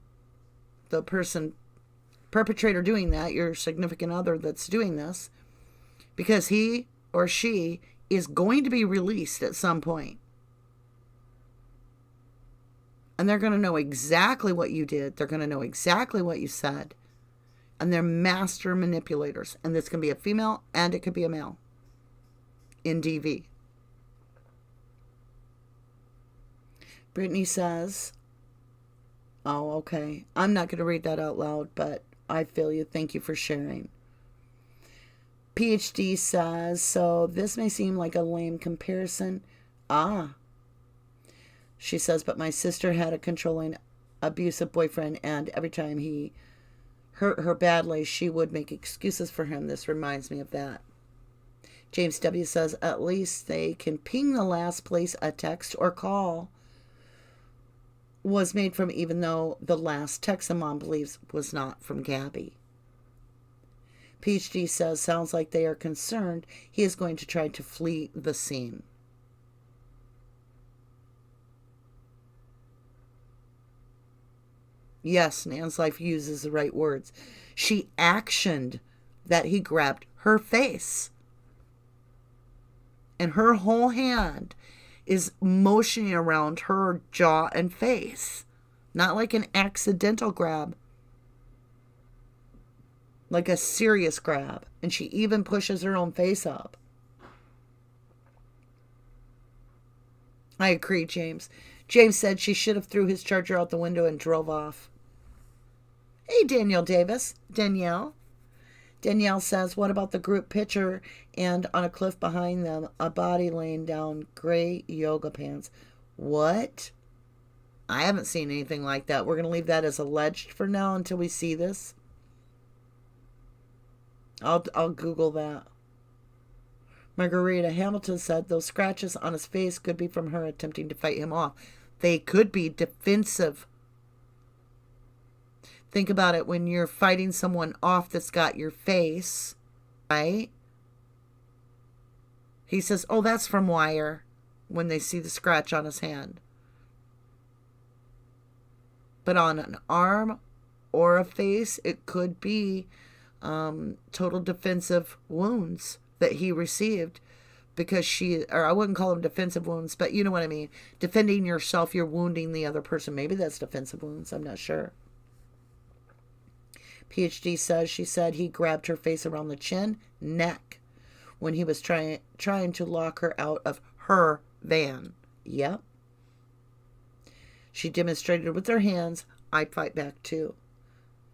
the person, perpetrator doing that, your significant other that's doing this, because he or she is going to be released at some point. And they're going to know exactly what you did. They're going to know exactly what you said. And they're master manipulators. And this can be a female and it could be a male in DV. Brittany says, oh, okay. I'm not going to read that out loud, but I feel you. Thank you for sharing. PhD says, so this may seem like a lame comparison. She says, but my sister had a controlling, abusive boyfriend, and every time he hurt her badly, she would make excuses for him. This reminds me of that. James W. says, at least they can ping the last place a text or call was made from, even though the last text the mom believes was not from Gabby. PhD says, sounds like they are concerned he is going to try to flee the scene. Yes, Nan's Life uses the right words. She actioned that he grabbed her face. And her whole hand is motioning around her jaw and face. Not like an accidental grab. Like a serious grab. And she even pushes her own face up. I agree, James. James said she should have threw his charger out the window and drove off. Hey, Danielle Davis. Danielle says, what about the group picture and on a cliff behind them, a body laying down, gray yoga pants? What? I haven't seen anything like that. We're going to leave that as alleged for now until we see this. I'll Google that. Margarita Hamilton said those scratches on his face could be from her attempting to fight him off. They could be defensive. Think about it when you're fighting someone off that's got your face, right? He says, oh, that's from wire, when they see the scratch on his hand. But on an arm or a face, it could be total defensive wounds that he received because or I wouldn't call them defensive wounds, but you know what I mean. Defending yourself, you're wounding the other person. Maybe that's defensive wounds. I'm not sure. PhD says she said he grabbed her face around the chin, neck, when he was trying to lock her out of her van. Yep. She demonstrated with her hands, I'd fight back too.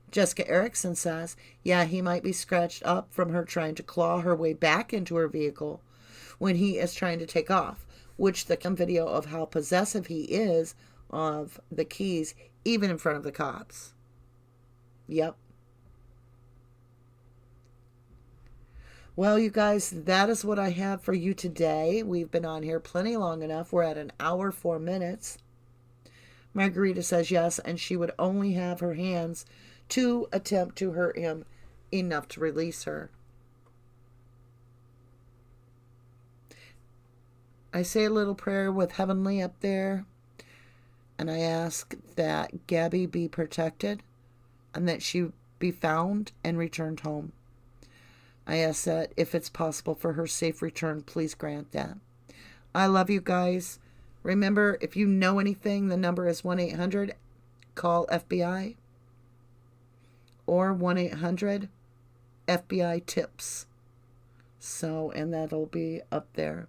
Jessica Erickson says, yeah, he might be scratched up from her trying to claw her way back into her vehicle when he is trying to take off, which the video of how possessive he is of the keys, even in front of the cops. Yep. Well, you guys, that is what I have for you today. We've been on here plenty long enough. We're at 1 hour, 4 minutes. Margarita says yes, and she would only have her hands to attempt to hurt him enough to release her. I say a little prayer with Heavenly up there, and I ask that Gabby be protected and that she be found and returned home. I ask that if it's possible for her safe return, please grant that. I love you guys. Remember, if you know anything, the number is 1-800 call FBI or 1-800 FBI tips. So, and that'll be up there.